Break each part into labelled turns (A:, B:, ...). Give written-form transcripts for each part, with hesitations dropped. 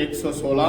A: 116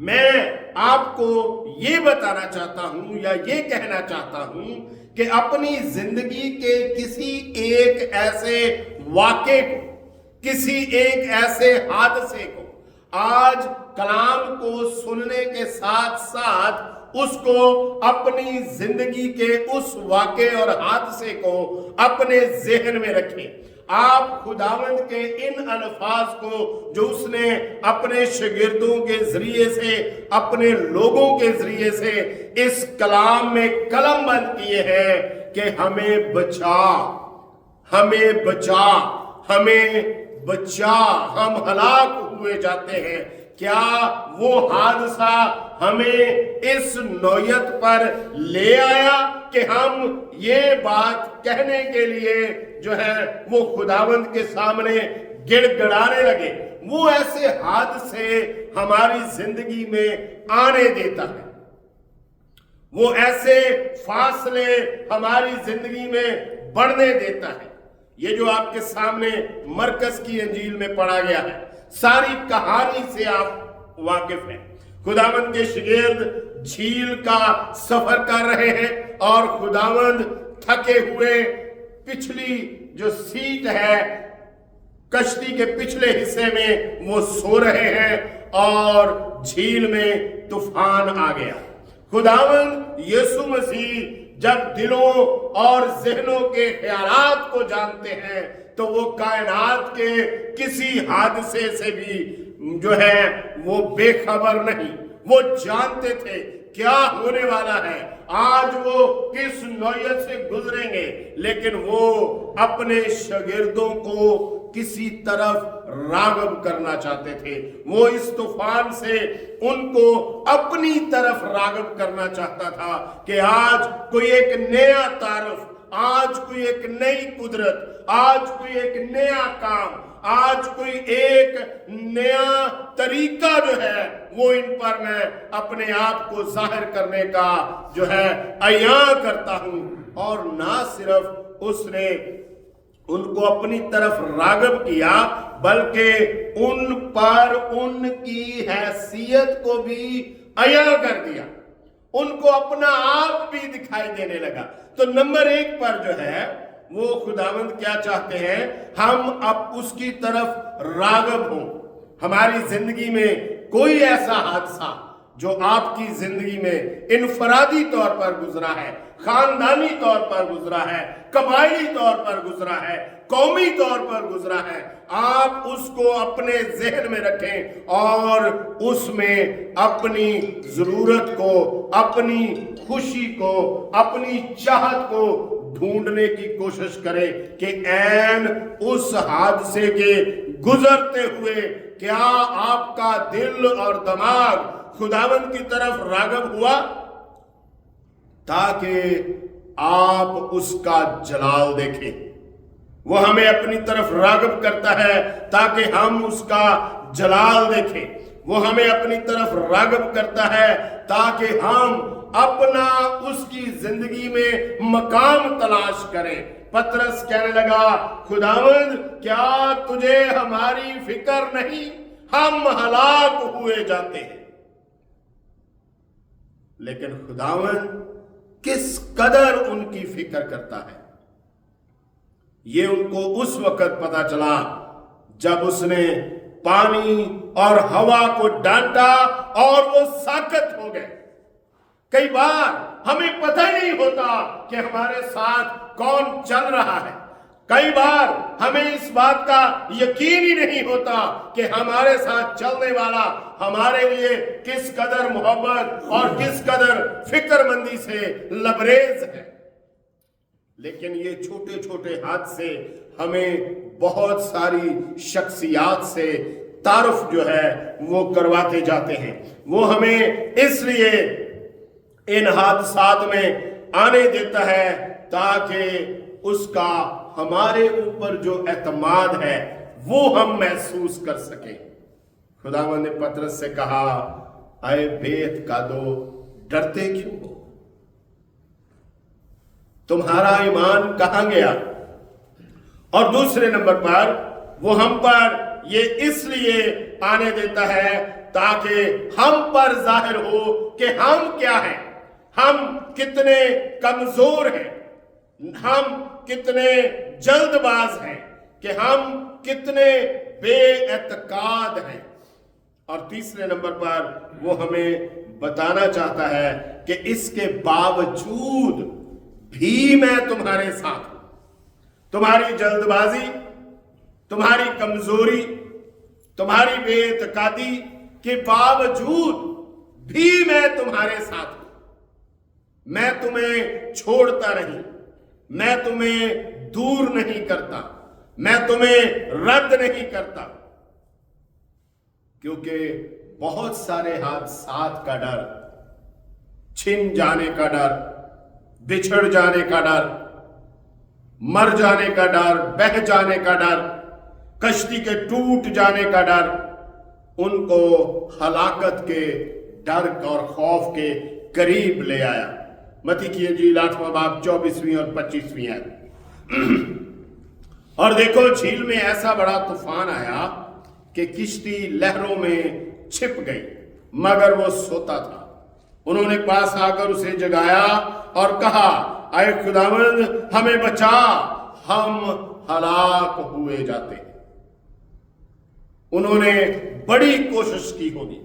A: میں آپ کو یہ بتانا چاہتا ہوں یا یہ کہنا چاہتا ہوں کہ اپنی زندگی کے کسی ایک ایسے واقعے کو، کسی ایک ایسے حادثے کو آج کلام کو سننے کے ساتھ ساتھ اس کو اپنی زندگی کے اس واقعے اور حادثے کو اپنے ذہن میں رکھیں۔ آپ خداوند کے ان الفاظ کو جو اس نے اپنے شاگردوں کے ذریعے سے، اپنے لوگوں کے ذریعے سے اس کلام میں قلم بند کیے ہیں کہ ہمیں بچا، ہمیں بچا، ہمیں بچا، ہم ہلاک ہوئے جاتے ہیں۔ کیا وہ حادثہ ہمیں اس نوعیت پر لے آیا کہ ہم یہ بات کہنے کے لیے جو ہے وہ خداوند کے سامنے گڑ گڑانے لگے؟ وہ ایسے حادثے ہماری زندگی میں آنے دیتا ہے، وہ ایسے فاصلے ہماری زندگی میں بڑھنے دیتا ہے۔ یہ جو آپ کے سامنے مرکز کی انجیل میں پڑھا گیا ہے، ساری کہانی سے آپ واقف ہیں۔ خداوند کے شاگرد جھیل کا سفر کر رہے ہیں اور خداوند تھکے ہوئے پچھلی جو سیٹ ہے کشتی کے پچھلے حصے میں وہ سو رہے ہیں اور جھیل میں طوفان آ گیا۔ خداوند یسوع مسیح جب دلوں اور ذہنوں کے خیالات کو جانتے ہیں تو وہ کائنات کے کسی حادثے سے بھی جو ہے وہ بے خبر نہیں، وہ جانتے تھے کیا ہونے والا ہے، آج وہ کس نوعیت سے گزریں گے، لیکن وہ اپنے شاگردوں کو کسی طرف راغب کرنا چاہتے تھے۔ وہ اس طوفان سے ان کو اپنی طرف راغب کرنا چاہتا تھا کہ آج کوئی ایک نیا تعارف، آج کوئی ایک نئی قدرت، آج کوئی ایک نیا کام، آج کوئی ایک نیا طریقہ جو ہے وہ ان پر میں اپنے آپ کو ظاہر کرنے کا جو ہے عیاں کرتا ہوں۔ اور نہ صرف اس نے ان کو اپنی طرف راغب کیا بلکہ ان پر ان کی حیثیت کو بھی عیاں کر دیا، ان کو اپنا آپ بھی دکھائی دینے لگا۔ تو نمبر ایک پر جو ہے وہ خداوند کیا چاہتے ہیں، ہم اب اس کی طرف راغب ہوں۔ ہماری زندگی میں کوئی ایسا حادثہ جو آپ کی زندگی میں انفرادی طور پر گزرا ہے، خاندانی طور پر گزرا ہے، قبائلی طور پر گزرا ہے، قومی طور پر گزرا ہے، آپ اس کو اپنے ذہن میں رکھیں اور اس میں اپنی ضرورت کو، اپنی خوشی کو، اپنی چاہت کو ڈھونڈنے کی کوشش کریں کہ عین اس حادثے کے گزرتے ہوئے کیا آپ کا دل اور دماغ خداوند کی طرف راغب ہوا تاکہ آپ اس کا جلال دیکھیں۔ وہ ہمیں اپنی طرف راغب کرتا ہے تاکہ ہم اس کا جلال دیکھیں۔ وہ ہمیں اپنی طرف راغب کرتا ہے تاکہ ہم اپنا اس کی زندگی میں مقام تلاش کریں۔ پترس کہنے لگا، خداوند کیا تجھے ہماری فکر نہیں؟ ہم ہلاک ہوئے جاتے ہیں۔ لیکن خداوند کس قدر ان کی فکر کرتا ہے، یہ ان کو اس وقت پتا چلا جب اس نے پانی اور ہوا کو ڈانٹا اور وہ ساکت ہو گئے۔ کئی بار ہمیں پتہ ہی نہیں ہوتا کہ ہمارے ساتھ کون چل رہا ہے، کئی بار ہمیں اس بات کا یقین ہی نہیں ہوتا کہ ہمارے ساتھ چلنے والا ہمارے لیے کس قدر محبت اور کس قدر فکر مندی سے لبریز ہے۔ لیکن یہ چھوٹے چھوٹے حادثے ہمیں بہت ساری شخصیات سے تعارف جو ہے وہ کرواتے جاتے ہیں۔ وہ ہمیں اس لیے ان حادثات میں آنے دیتا ہے تاکہ اس کا ہمارے اوپر جو اعتماد ہے وہ ہم محسوس کر سکیں۔ خداوند نے پترس سے کہا، اے بے اعتقادو، ڈرتے کیوں ہو؟ تمہارا ایمان کہاں گیا؟ اور دوسرے نمبر پر وہ ہم پر یہ اس لیے آنے دیتا ہے تاکہ ہم پر ظاہر ہو کہ ہم کیا ہیں، ہم کتنے کمزور ہیں، ہم کتنے جلد باز ہیں، کہ ہم کتنے بے اعتقاد ہیں۔ اور تیسرے نمبر پر وہ ہمیں بتانا چاہتا ہے کہ اس کے باوجود بھی میں تمہارے ساتھ ہوں۔ تمہاری جلد بازی، تمہاری کمزوری، تمہاری بے اعتقادی کے باوجود بھی میں تمہارے ساتھ ہوں۔ میں تمہیں چھوڑتا نہیں، میں تمہیں دور نہیں کرتا، میں تمہیں رد نہیں کرتا، کیونکہ بہت سارے حادثات کا ڈر، چھن جانے کا ڈر، بچھڑ جانے کا ڈر، مر جانے کا ڈر، بہہ جانے کا ڈر، کشتی کے ٹوٹ جانے کا ڈر، ان کو ہلاکت کے ڈر اور خوف کے قریب لے آیا۔ متی کی انجیل 8واں باب 24ویں اور 25ویں آیت۔ اور دیکھو جھیل میں ایسا بڑا طوفان آیا کہ کشتی لہروں میں چھپ گئی، مگر وہ سوتا تھا۔ انہوں نے پاس آ کر اسے جگایا اور کہا، اے خداوند ہمیں بچا، ہم ہلاک ہوئے جاتے ہیں۔ انہوں نے بڑی کوشش کی ہوگی،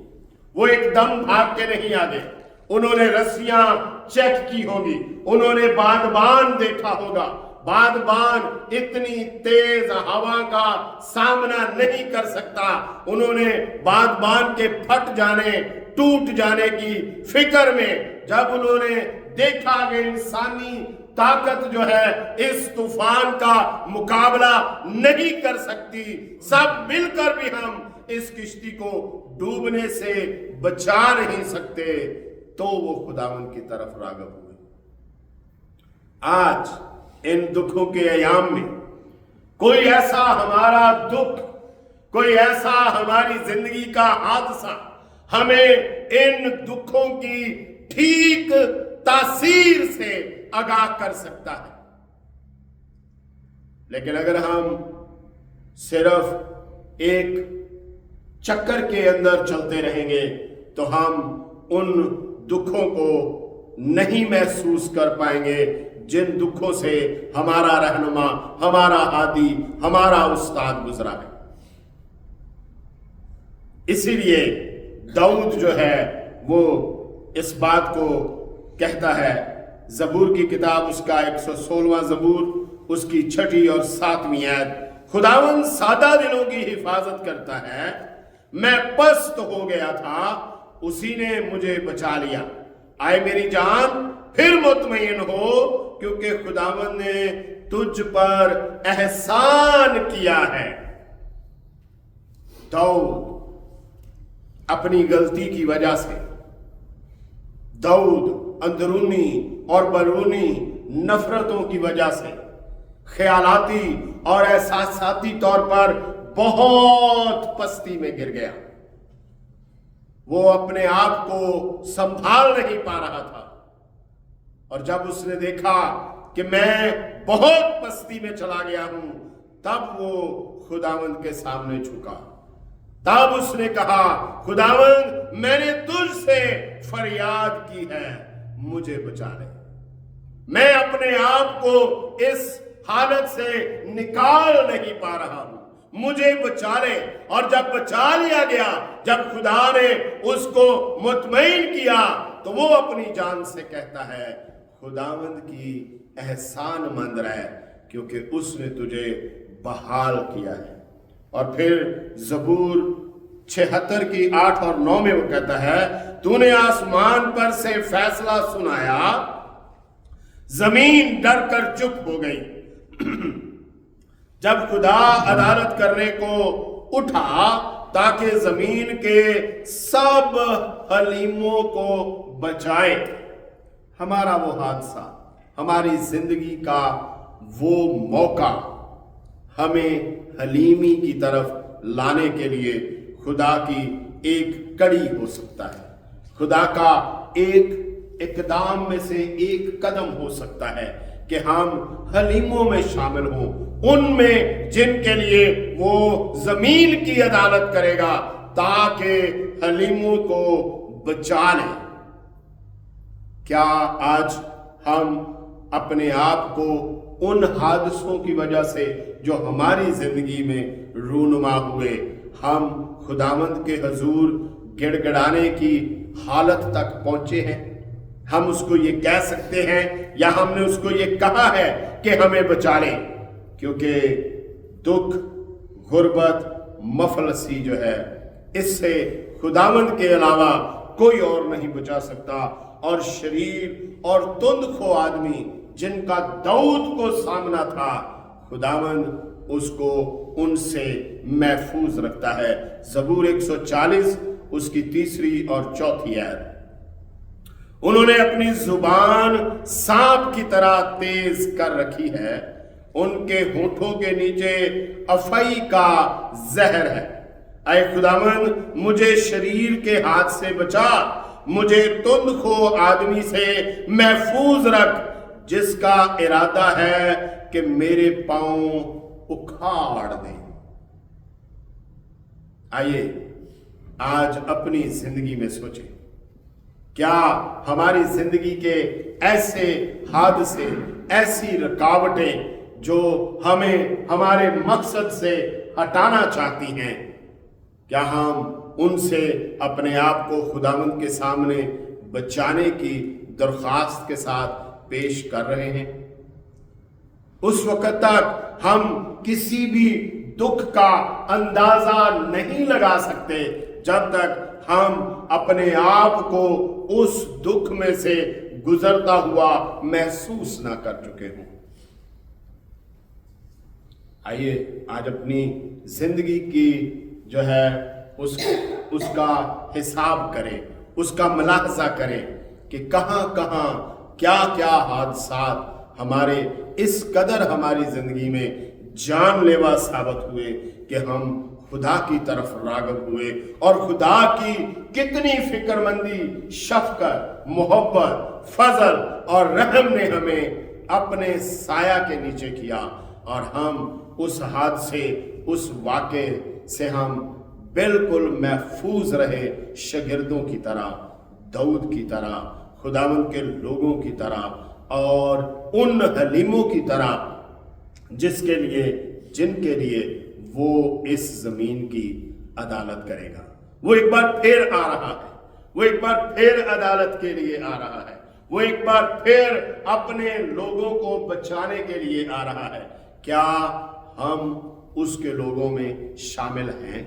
A: وہ ایک دم بھاگ کے نہیں آگے، انہوں نے رسیاں چیک کی ہوگی، انہوں نے بادبان دیکھا ہوگا۔ بادبان اتنی تیز ہوا کا سامنا نہیں کر سکتا، انہوں نے بادبان کے پھٹ جانے، ٹوٹ جانے کی فکر میں، جب انہوں نے دیکھا کہ انسانی طاقت جو ہے اس طوفان کا مقابلہ نہیں کر سکتی، سب مل کر بھی ہم اس کشتی کو ڈوبنے سے بچا نہیں سکتے، تو وہ خداوند کی طرف راغب ہوئے۔ آج ان دکھوں کے ایام میں کوئی ایسا ہمارا دکھ، کوئی ایسا ہماری زندگی کا حادثہ ہمیں ان دکھوں کی ٹھیک تاثیر سے آگاہ کر سکتا ہے، لیکن اگر ہم صرف ایک چکر کے اندر چلتے رہیں گے تو ہم ان دکھوں کو نہیں محسوس کر پائیں گے جن دکھوں سے ہمارا رہنما، ہمارا ہادی، ہمارا استاد گزرا ہے۔ اسی لیے داؤد جو ہے وہ اس بات کو کہتا ہے، زبور کی کتاب اس کا 116واں زبور اس کی 6 اور 7ویں آیت، خداوند سادہ دلوں کی حفاظت کرتا ہے، میں پست ہو گیا تھا، اسی نے مجھے بچا لیا۔ آئے میری جان پھر مطمئن ہو، کیونکہ خداوند نے تجھ پر احسان کیا ہے۔ داؤد اپنی غلطی کی وجہ سے، داؤد اندرونی اور بیرونی نفرتوں کی وجہ سے، خیالاتی اور احساساتی طور پر بہت پستی میں گر گیا۔ وہ اپنے آپ کو سنبھال نہیں پا رہا تھا، اور جب اس نے دیکھا کہ میں بہت پستی میں چلا گیا ہوں، تب وہ خداوند کے سامنے جھکا۔ تب اس نے کہا، خداوند میں نے تجھ سے فریاد کی ہے، مجھے بچا لے۔ میں اپنے آپ کو اس حالت سے نکال نہیں پا رہا ہوں، مجھے بچا لے۔ اور جب بچا لیا گیا، جب خدا نے اس کو مطمئن کیا، تو وہ اپنی جان سے کہتا ہے، خداوند کی احسان مند رہے، کیونکہ اس نے تجھے بحال کیا ہے۔ اور پھر زبور 76 کی 8 اور 9 میں وہ کہتا ہے، تو نے آسمان پر سے فیصلہ سنایا، زمین ڈر کر چپ ہو گئی۔ جب خدا عدالت کرنے کو اٹھا تاکہ زمین کے سب حلیموں کو بچائے، ہمارا وہ حادثہ، ہماری زندگی کا وہ موقع ہمیں حلیمی کی طرف لانے کے لیے خدا کی ایک کڑی ہو سکتا ہے، خدا کا ایک اقدام میں سے ایک قدم ہو سکتا ہے کہ ہم حلیموں میں شامل ہوں، ان میں جن کے لیے وہ زمین کی عدالت کرے گا تاکہ حلیموں کو بچا لیں۔ کیا آج ہم اپنے آپ کو ان حادثوں کی وجہ سے جو ہماری زندگی میں رونما ہوئے، ہم خداوند کے حضور گڑ گڑانے کی حالت تک پہنچے ہیں؟ ہم اس کو یہ کہہ سکتے ہیں یا ہم نے اس کو یہ کہا ہے کہ ہمیں بچا لے؟ کیونکہ دکھ، غربت، مفلسی جو ہے، اس سے خداوند کے علاوہ کوئی اور نہیں بچا سکتا، اور شریر اور تندخو آدمی جن کا داؤد کو سامنا تھا، خداوند اس کو ان سے محفوظ رکھتا ہے۔ زبور 140 اس کی 3 اور 4 آیت۔ انہوں نے اپنی زبان سانپ کی طرح تیز کر رکھی ہے، ان کے ہونٹوں کے نیچے افعی کا زہر ہے۔ اے خداوند مجھے شریر کے ہاتھ سے بچا، مجھے تندخو آدمی سے محفوظ رکھ جس کا ارادہ ہے کہ میرے پاؤں اکھاڑ دیں۔ آئیے آج اپنی زندگی میں سوچیں، کیا ہماری زندگی کے ایسے حادثے، ایسی رکاوٹیں جو ہمیں ہمارے مقصد سے ہٹانا چاہتی ہیں، کیا ہم ان سے اپنے آپ کو خداوند کے سامنے بچانے کی درخواست کے ساتھ پیش کر رہے ہیں؟ اس وقت تک ہم کسی بھی دکھ کا اندازہ نہیں لگا سکتے جب تک ہم اپنے آپ کو اس دکھ میں سے گزرتا ہوا محسوس نہ کر چکے ہوں۔ آئیے آج اپنی زندگی کی جو ہے اس کا حساب کریں، اس کا ملاحظہ کریں کہ کہاں کہاں کیا کیا حادثات ہمارے اس قدر ہماری زندگی میں جان لیوا ثابت ہوئے کہ ہم خدا کی طرف راغب ہوئے، اور خدا کی کتنی فکر مندی، شفقت، محبت، فضل اور رحم نے ہمیں اپنے سایہ کے نیچے کیا، اور ہم اس حادثے، اس واقعے سے ہم بالکل محفوظ رہے، شاگردوں کی طرح، داؤد کی طرح، خداوند کے لوگوں کی طرح، اور ان حلیموں کی طرح جن کے لیے وہ اس زمین کی عدالت کرے گا۔ وہ ایک بار پھر آ رہا ہے، وہ ایک بار پھر عدالت کے لیے آ رہا ہے، وہ ایک بار پھر اپنے لوگوں کو بچانے کے لیے آ رہا ہے۔ کیا ہم اس کے لوگوں میں شامل ہیں؟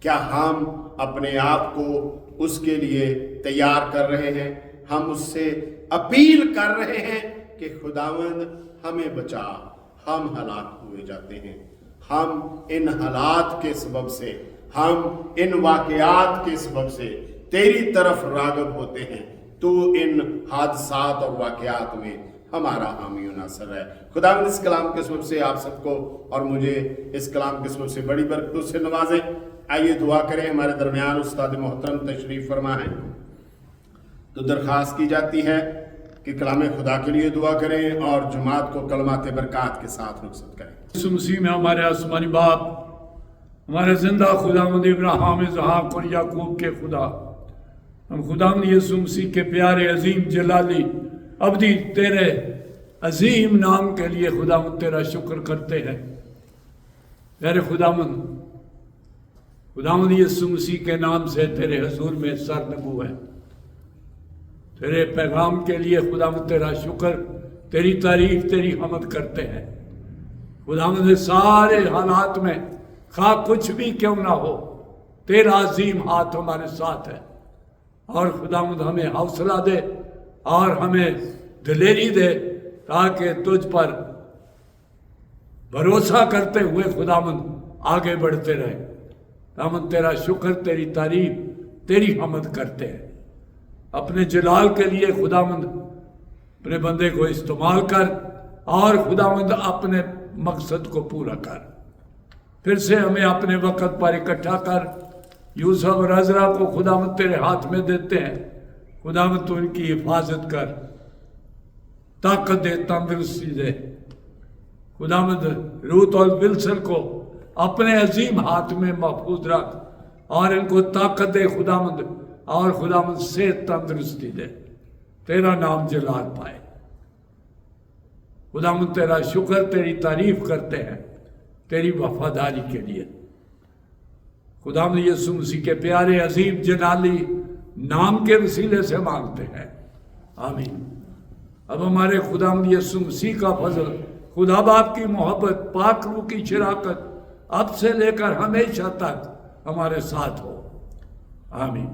A: کیا ہم اپنے آپ کو اس کے لیے تیار کر رہے ہیں؟ ہم اس سے اپیل کر رہے ہیں کہ خداوند ہمیں بچا، ہم ہلاک ہوئے جاتے ہیں، ہم ان حالات کے سبب سے، ہم ان واقعات کے سبب سے تیری طرف راغب ہوتے ہیں، تو ان حادثات اور واقعات میں ہمارا حامی و ناصر ہے۔ خداوند اس کلام کے سبب سے آپ سب کو اور مجھے اس کلام کے سبب سے بڑی برکتوں سے نوازے۔ آئیے دعا کریں۔ ہمارے درمیان استاد محترم تشریف فرما ہے، تو درخواست کی جاتی ہے کہ کلام خدا کے لیے دعا کریں اور جماعت کو کلمات برکات کے ساتھ رخصت کریں۔
B: یسوع مسیح میں ہمارے آسمانی باپ، ہمارے زندہ خداوند ابراہیم، اسحاق اور یعقوب کے خدا، ہم خداوند یسوع مسیح کے پیارے عظیم جلالی ابدی تیرے عظیم نام کے لیے خداوند تیرا شکر کرتے ہیں۔ پیارے خداوند یسوع مسیح کے نام سے تیرے حضور میں سر نگو ہے۔ تیرے پیغام کے لیے خداوند تیرا شکر، تیری تعریف، تیری حمد کرتے ہیں۔ خداوند سارے حالات میں خواہ کچھ بھی کیوں نہ ہو، تیرا عظیم ہاتھ ہمارے ساتھ ہے، اور خداوند ہمیں حوصلہ دے اور ہمیں دلیری دے تاکہ تجھ پر بھروسہ کرتے ہوئے خداوند آگے بڑھتے رہے۔ خداوند تیرا شکر، تیری تعریف، تیری حمد کرتے ہیں۔ اپنے جلال کے لیے خداوند اپنے بندے کو استعمال کر، اور خداوند اپنے مقصد کو پورا کر۔ پھر سے ہمیں اپنے وقت پر اکٹھا کر۔ یوسف اور عزرا کو خداوند تیرے ہاتھ میں دیتے ہیں، خداوند تو ان کی حفاظت کر، طاقت دے, تندرستی دے. خداوند روت اور ولسن کو اپنے عظیم ہاتھ میں محفوظ رکھ اور ان کو طاقت دے خداوند, اور خداوند صحت تندرستی دے. تیرا نام جلال پائے. خداوند تیرا شکر, تیری تعریف کرتے ہیں تیری وفاداری کے لیے. خداوند یسوع مسیح کے پیارے عظیم جلالی نام کے وسیلے سے مانگتے ہیں, آمین. اب ہمارے خداوند یسوع مسیح کا فضل, خدا باپ کی محبت, پاک روح کی شراکت اب سے لے کر ہمیشہ تک ہمارے ساتھ ہو, آمین.